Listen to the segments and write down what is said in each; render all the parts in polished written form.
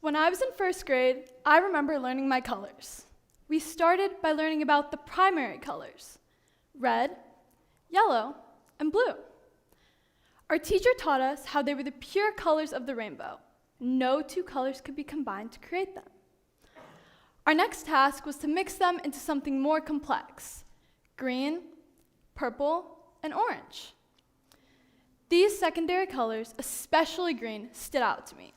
When I was in first grade, I remember learning my colors. We started by learning about the primary colors: red, yellow, and blue. Our teacher taught us how they were the pure colors of the rainbow. No two colors could be combined to create them. Our next task was to mix them into something more complex: green, purple, and orange. These secondary colors, especially green, stood out to me.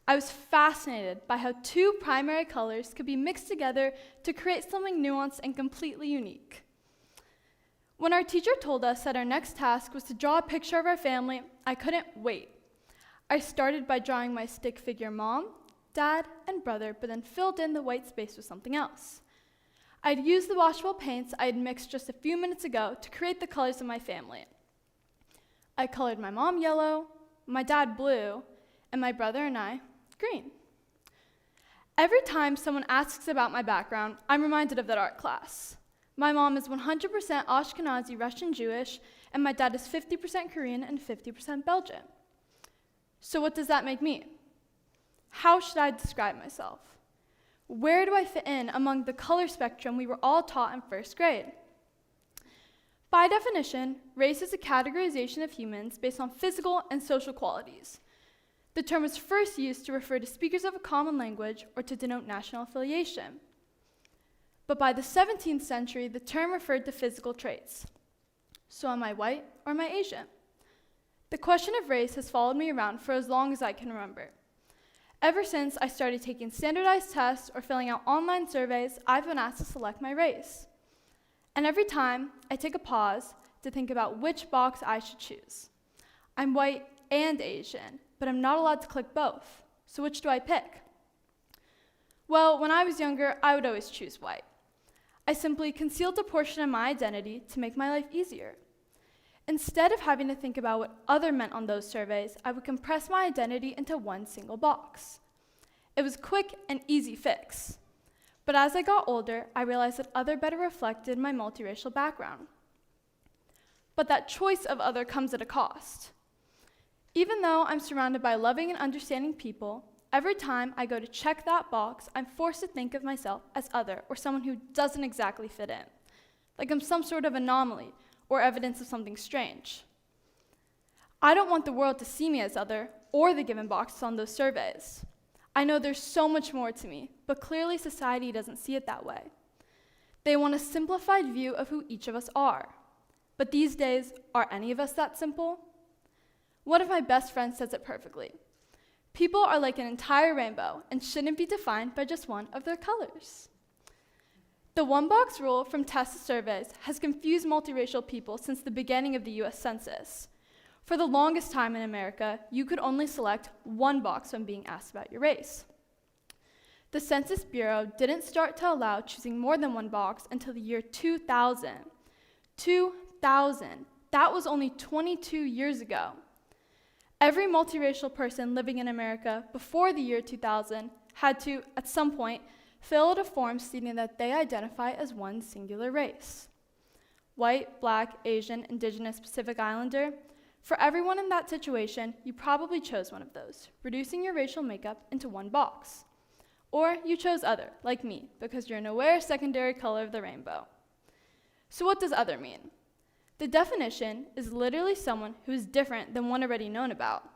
I was fascinated by how two primary colors could be mixed together to create something nuanced and completely unique. When our teacher told us that our next task was to draw a picture of our family, I couldn't wait. I started by drawing my stick figure mom, dad, and brother, but then filled in the white space with something else. I'd used the washable paints I had mixed just a few minutes ago to create the colors of my family. I colored my mom yellow, my dad blue, and my brother and I green. Every time someone asks about my background, I'm reminded of that art class. My mom is 100% Ashkenazi Russian Jewish, and my dad is 50% Korean and 50% Belgian. So what does that make me? How should I describe myself? Where do I fit in among the color spectrum we were all taught in first grade? By definition, race is a categorization of humans based on physical and social qualities. The term was first used to refer to speakers of a common language or to denote national affiliation. But by the 17th century, the term referred to physical traits. So am I white or am I Asian? The question of race has followed me around for as long as I can remember. Ever since I started taking standardized tests or filling out online surveys, I've been asked to select my race. And every time, I take a pause to think about which box I should choose. I'm white and Asian, but I'm not allowed to click both. So which do I pick? Well, when I was younger, I would always choose white. I simply concealed a portion of my identity to make my life easier. Instead of having to think about what other meant on those surveys, I would compress my identity into one single box. It was a quick and easy fix. But as I got older, I realized that other better reflected my multiracial background. But that choice of other comes at a cost. Even though I'm surrounded by loving and understanding people, every time I go to check that box, I'm forced to think of myself as other or someone who doesn't exactly fit in, like I'm some sort of anomaly or evidence of something strange. I don't want the world to see me as other or the given boxes on those surveys. I know there's so much more to me, but clearly society doesn't see it that way. They want a simplified view of who each of us are. But these days, are any of us that simple? One of my best friends says it perfectly. People are like an entire rainbow and shouldn't be defined by just one of their colors. The one-box rule from Tessa surveys has confused multiracial people since the beginning of the US Census. For the longest time in America, you could only select one box when being asked about your race. The Census Bureau didn't start to allow choosing more than one box until the year 2000. 2000. That was only 22 years ago. Every multiracial person living in America before the year 2000 had to, at some point, fill out a form stating that they identify as one singular race. White, Black, Asian, Indigenous, Pacific Islander. For everyone in that situation, you probably chose one of those, reducing your racial makeup into one box. Or you chose other, like me, because you're an aware secondary color of the rainbow. So what does other mean? The definition is literally someone who is different than one already known about.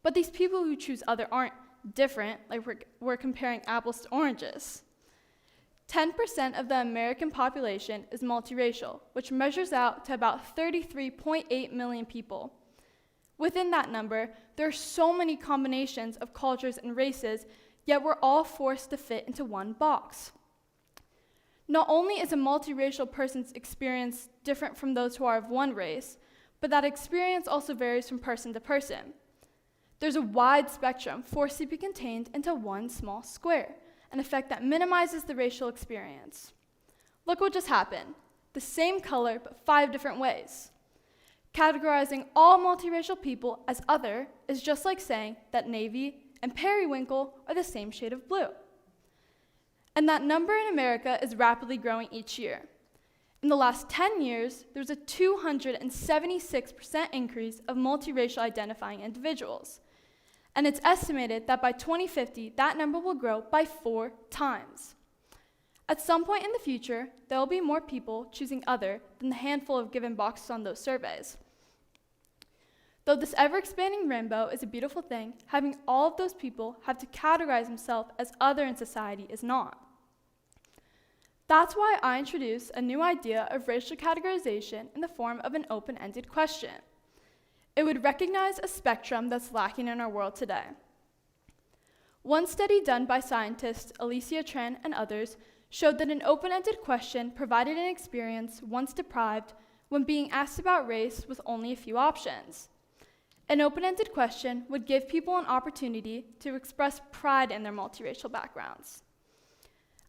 But these people who choose other aren't different, like we're comparing apples to oranges. 10% of the American population is multiracial, which measures out to about 33.8 million people. Within that number, there are so many combinations of cultures and races, yet we're all forced to fit into one box. Not only is a multiracial person's experience different from those who are of one race, but that experience also varies from person to person. There's a wide spectrum forced to be contained into one small square, an effect that minimizes the racial experience. Look what just happened. The same color, but 5 different ways. Categorizing all multiracial people as other is just like saying that navy and periwinkle are the same shade of blue. And that number in America is rapidly growing each year. In the last 10 years, there's a 276% increase of multiracial identifying individuals. and it's estimated that by 2050, that number will grow by 4 times. At some point in the future, there will be more people choosing other than the handful of given boxes on those surveys. Though this ever-expanding rainbow is a beautiful thing, having all of those people have to categorize themselves as other in society is not. That's why I introduced a new idea of racial categorization in the form of an open-ended question. It would recognize a spectrum that's lacking in our world today. One study done by scientists Alicia Tran and others showed that an open-ended question provided an experience once deprived when being asked about race with only a few options. An open-ended question would give people an opportunity to express pride in their multiracial backgrounds.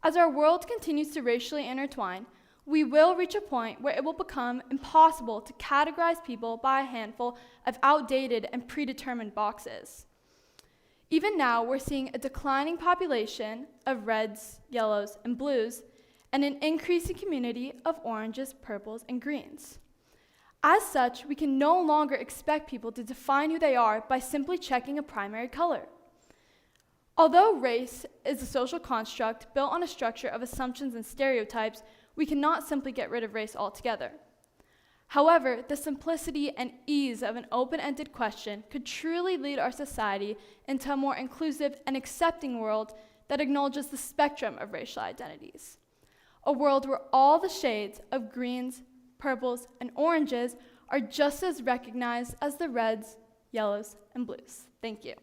As our world continues to racially intertwine, we will reach a point where it will become impossible to categorize people by a handful of outdated and predetermined boxes. Even now, we're seeing a declining population of reds, yellows, and blues, and an increasing community of oranges, purples, and greens. As such, we can no longer expect people to define who they are by simply checking a primary color. Although race is a social construct built on a structure of assumptions and stereotypes, we cannot simply get rid of race altogether. However, the simplicity and ease of an open-ended question could truly lead our society into a more inclusive and accepting world that acknowledges the spectrum of racial identities. A world where all the shades of greens, purples, and oranges are just as recognized as the reds, yellows, and blues. Thank you.